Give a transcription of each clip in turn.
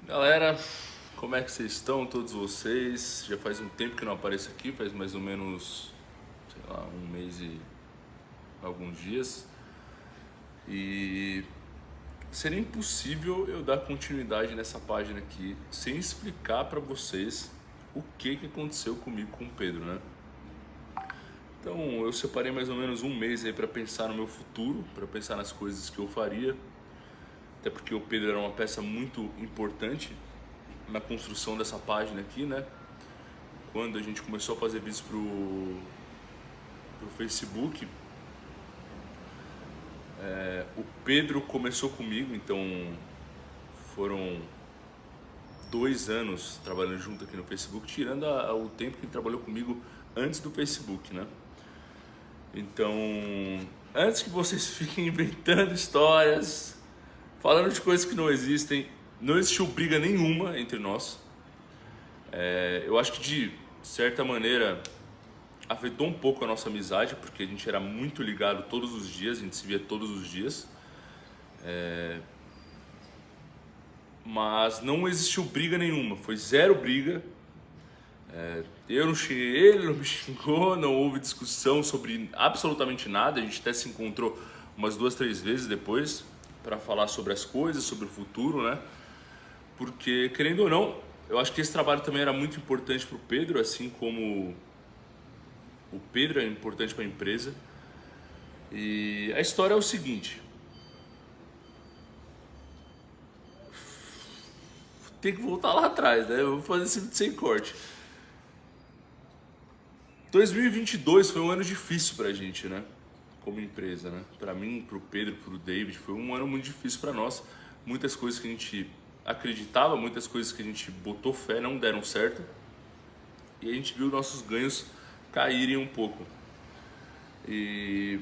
Galera, como é que vocês estão, todos vocês? Já faz um tempo que não apareço aqui, faz mais ou menos, sei lá, um mês e alguns dias. E seria impossível eu dar continuidade nessa página aqui sem explicar para vocês o que aconteceu comigo com o Pedro, né? Então eu separei mais ou menos um mês aí para pensar no meu futuro, para pensar nas coisas que eu faria, até porque o Pedro era uma peça muito importante na construção dessa página aqui, né? Quando a gente começou a fazer vídeos pro Facebook, o Pedro começou comigo, então foram 2 anos trabalhando junto aqui no Facebook, tirando o tempo que ele trabalhou comigo antes do Facebook, né? Então, antes que vocês fiquem inventando histórias, falando de coisas que não existem, não existiu briga nenhuma entre nós. Eu acho que de certa maneira afetou um pouco a nossa amizade, porque a gente era muito ligado todos os dias, a gente se via todos os dias. Mas não existiu briga nenhuma, foi zero briga. Eu não xinguei ele, não me xingou, não houve discussão sobre absolutamente nada. A gente até se encontrou umas 2, 3 vezes depois para falar sobre as coisas, sobre o futuro, né? Porque, querendo ou não, eu acho que esse trabalho também era muito importante para o Pedro, assim como o Pedro é importante para a empresa. E a história é o seguinte: tem que voltar lá atrás, né? Eu vou fazer esse vídeo sem corte. 2022 foi um ano difícil pra gente, né? Como empresa, né? Pra mim, pro Pedro, pro David, foi um ano muito difícil pra nós. Muitas coisas que a gente acreditava, muitas coisas que a gente botou fé não deram certo. E a gente viu nossos ganhos caírem um pouco. E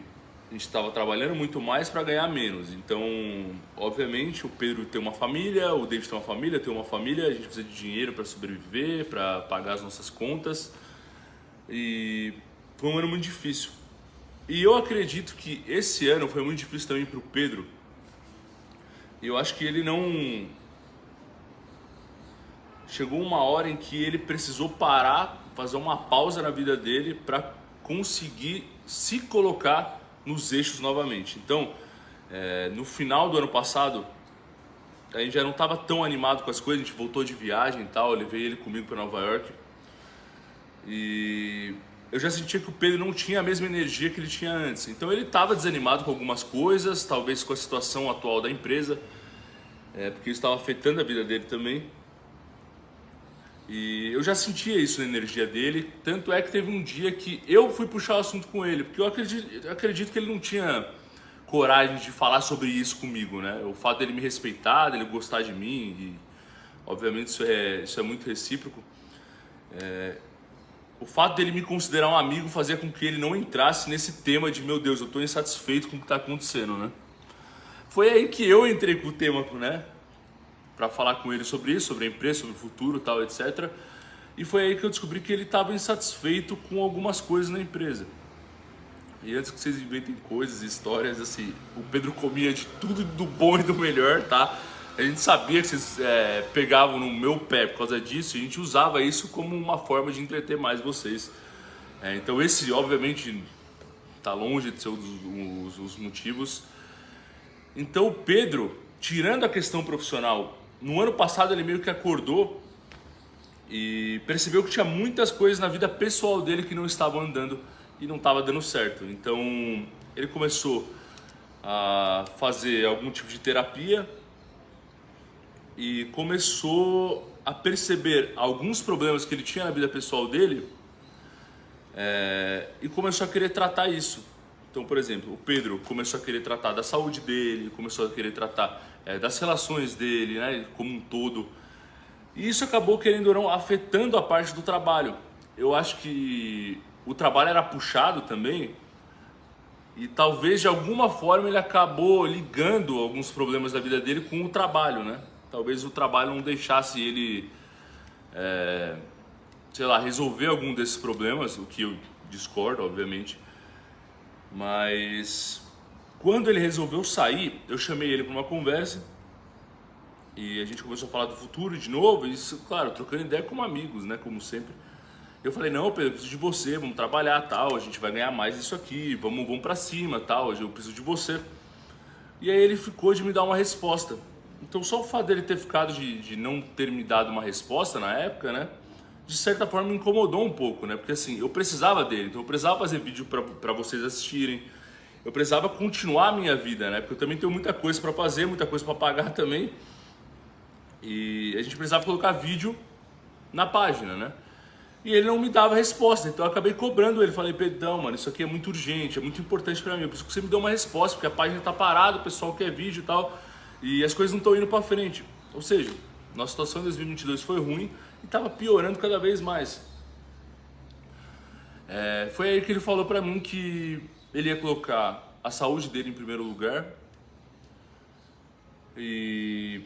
a gente estava trabalhando muito mais para ganhar menos. Então, obviamente, o Pedro tem uma família, o David tem uma família, tem uma família, a gente precisa de dinheiro para sobreviver, para pagar as nossas contas. E foi um ano muito difícil. E eu acredito que esse ano foi muito difícil também para o Pedro. E eu acho que ele não... Chegou uma hora em que ele precisou parar, fazer uma pausa na vida dele para conseguir se colocar nos eixos novamente. Então, no final do ano passado, a gente já não estava tão animado com as coisas, a gente voltou de viagem e tal, eu levei ele comigo para Nova York. E eu já sentia que o Pedro não tinha a mesma energia que ele tinha antes. Então ele estava desanimado com algumas coisas, talvez com a situação atual da empresa, porque isso estava afetando a vida dele também. E eu já sentia isso na energia dele, tanto é que teve um dia que eu fui puxar o assunto com ele, porque eu acredito que ele não tinha coragem de falar sobre isso comigo, né? O fato dele me respeitar, dele gostar de mim, e obviamente isso é muito recíproco. O fato dele me considerar um amigo fazia com que ele não entrasse nesse tema de meu Deus, eu estou insatisfeito com o que está acontecendo, né? Foi aí que eu entrei com o tema, né? Para falar com ele sobre isso, sobre a empresa, sobre o futuro, tal, etc. E foi aí que eu descobri que ele estava insatisfeito com algumas coisas na empresa. E antes que vocês inventem coisas, histórias, assim, o Pedro comia de tudo do bom e do melhor, tá? A gente sabia que vocês pegavam no meu pé por causa disso, e a gente usava isso como uma forma de entreter mais vocês. Então esse, obviamente, tá longe de ser um dos motivos. Então o Pedro, tirando a questão profissional, no ano passado ele meio que acordou e percebeu que tinha muitas coisas na vida pessoal dele que não estavam andando e não estava dando certo. Então ele começou a fazer algum tipo de terapia e começou a perceber alguns problemas que ele tinha na vida pessoal dele, e começou a querer tratar isso. Então, por exemplo, o Pedro começou a querer tratar da saúde dele, começou a querer tratar das relações dele, né, como um todo. E isso acabou, querendo ou não, afetando a parte do trabalho. Eu acho que o trabalho era puxado também, e talvez de alguma forma ele acabou ligando alguns problemas da vida dele com o trabalho, né? Talvez o trabalho não deixasse ele, sei lá, resolver algum desses problemas, o que eu discordo, obviamente. Mas quando ele resolveu sair, eu chamei ele para uma conversa E a gente começou a falar do futuro de novo, e isso, claro, trocando ideia como amigos, né, como sempre. Eu falei, não, Pedro, eu preciso de você, vamos trabalhar, tal, a gente vai ganhar mais isso aqui, vamos pra cima, tal, eu preciso de você. E aí ele ficou de me dar uma resposta. Então só o fato dele ter ficado de não ter me dado uma resposta na época, né, de certa forma me incomodou um pouco, né, porque assim, eu precisava dele, então eu precisava fazer vídeo pra vocês assistirem, eu precisava continuar a minha vida, né, porque eu também tenho muita coisa pra fazer, muita coisa pra pagar também, e a gente precisava colocar vídeo na página, né. E ele não me dava resposta, então eu acabei cobrando ele. Falei, Pedrão, mano, isso aqui é muito urgente, é muito importante pra mim. Eu preciso que você me dê uma resposta, porque a página tá parada, o pessoal quer vídeo e tal, e as coisas não estão indo pra frente. Ou seja, nossa situação em 2022 foi ruim e tava piorando cada vez mais. Foi aí que ele falou pra mim que ele ia colocar a saúde dele em primeiro lugar e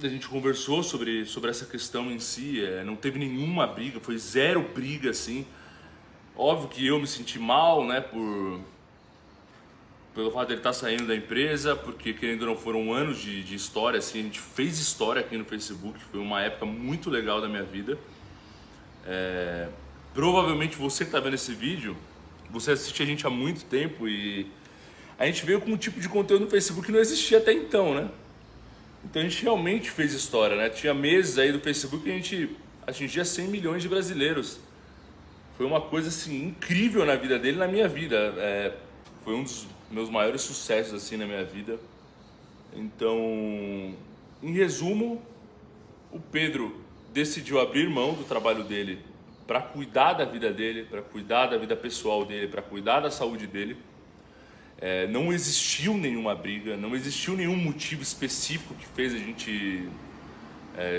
a gente conversou sobre essa questão em si, não teve nenhuma briga, foi zero briga assim. Óbvio que eu me senti mal, né, pelo fato dele estar saindo da empresa, porque querendo ou não foram anos de história, assim, a gente fez história aqui no Facebook, foi uma época muito legal da minha vida. Provavelmente você que está vendo esse vídeo, você assiste a gente há muito tempo e a gente veio com um tipo de conteúdo no Facebook que não existia até então, né? Então a gente realmente fez história, né? Tinha meses aí do Facebook que a gente atingia 100 milhões de brasileiros. Foi uma coisa assim incrível na vida dele, e na minha vida. Foi um dos meus maiores sucessos assim na minha vida. Então, em resumo, o Pedro decidiu abrir mão do trabalho dele para cuidar da vida dele, para cuidar da vida pessoal dele, para cuidar da saúde dele. Não existiu nenhuma briga, não existiu nenhum motivo específico que fez a gente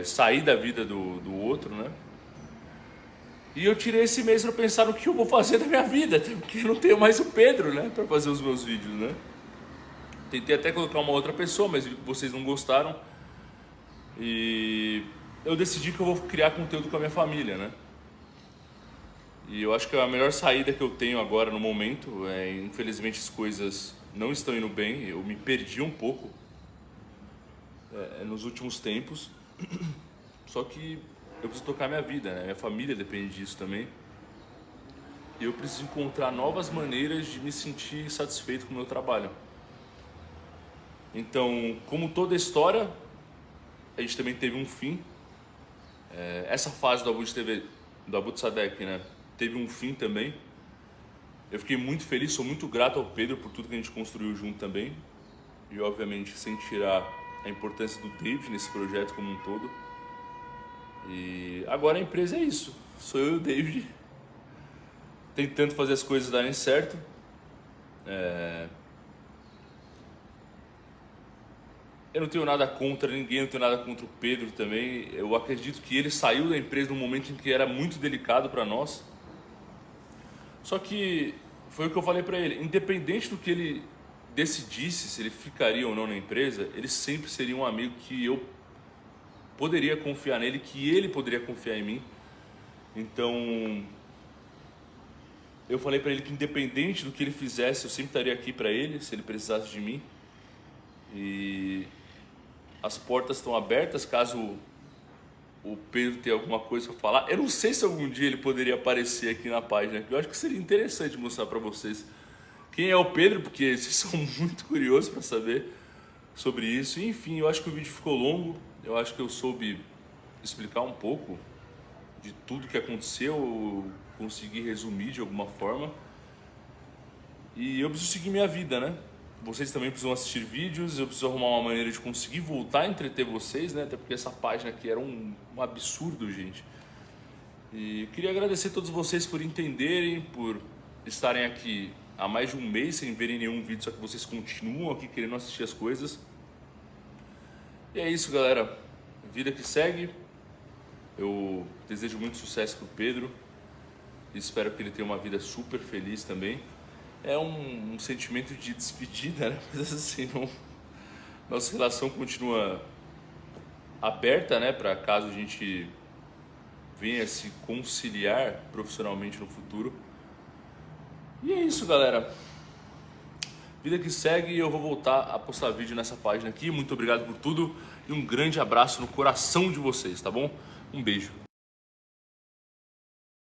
sair da vida do outro, né? E eu tirei esse mês para pensar no que eu vou fazer da minha vida, porque eu não tenho mais o Pedro, né, para fazer os meus vídeos, né? Tentei até colocar uma outra pessoa, mas vocês não gostaram. E eu decidi que eu vou criar conteúdo com a minha família, né? E eu acho que a melhor saída que eu tenho agora no momento infelizmente as coisas não estão indo bem, eu me perdi um pouco nos últimos tempos, só que eu preciso tocar minha vida, né? Minha família depende disso também. E eu preciso encontrar novas maneiras de me sentir satisfeito com o meu trabalho. Então, como toda história, a gente também teve um fim. Essa fase do Abud TV, do Abud Sadek, né, teve um fim também. Eu fiquei muito feliz, sou muito grato ao Pedro por tudo que a gente construiu junto também. E obviamente sem tirar a importância do David nesse projeto como um todo. E agora a empresa é isso, sou eu e o David tentando fazer as coisas darem certo. Eu não tenho nada contra ninguém, não tenho nada contra o Pedro também. Eu acredito que ele saiu da empresa num momento em que era muito delicado para nós. Só que foi o que eu falei para ele, independente do que ele decidisse, se ele ficaria ou não na empresa, ele sempre seria um amigo que eu poderia confiar nele, que ele poderia confiar em mim. Então eu falei para ele que independente do que ele fizesse, eu sempre estaria aqui para ele, se ele precisasse de mim. E as portas estão abertas caso o Pedro tenha alguma coisa para falar. Eu não sei se algum dia ele poderia aparecer aqui na página, que eu acho que seria interessante mostrar para vocês quem é o Pedro, porque vocês são muito curiosos para saber sobre isso. E, enfim, eu acho que o vídeo ficou longo, eu acho que eu soube explicar um pouco de tudo que aconteceu, eu consegui resumir de alguma forma. E eu preciso seguir minha vida, né? Vocês também precisam assistir vídeos, eu preciso arrumar uma maneira de conseguir voltar a entreter vocês, né? Até porque essa página aqui era um absurdo, gente. E eu queria agradecer a todos vocês por entenderem, por estarem aqui há mais de um mês sem verem nenhum vídeo, só que vocês continuam aqui querendo assistir as coisas. E é isso, galera. Vida que segue. Eu desejo muito sucesso pro Pedro. Espero que ele tenha uma vida super feliz também. É um sentimento de despedida, né? Mas assim, nossa relação continua aberta, né? Para caso a gente venha se conciliar profissionalmente no futuro. E é isso, galera. Vida que segue, eu vou voltar a postar vídeo nessa página aqui. Muito obrigado por tudo e um grande abraço no coração de vocês, tá bom? Um beijo.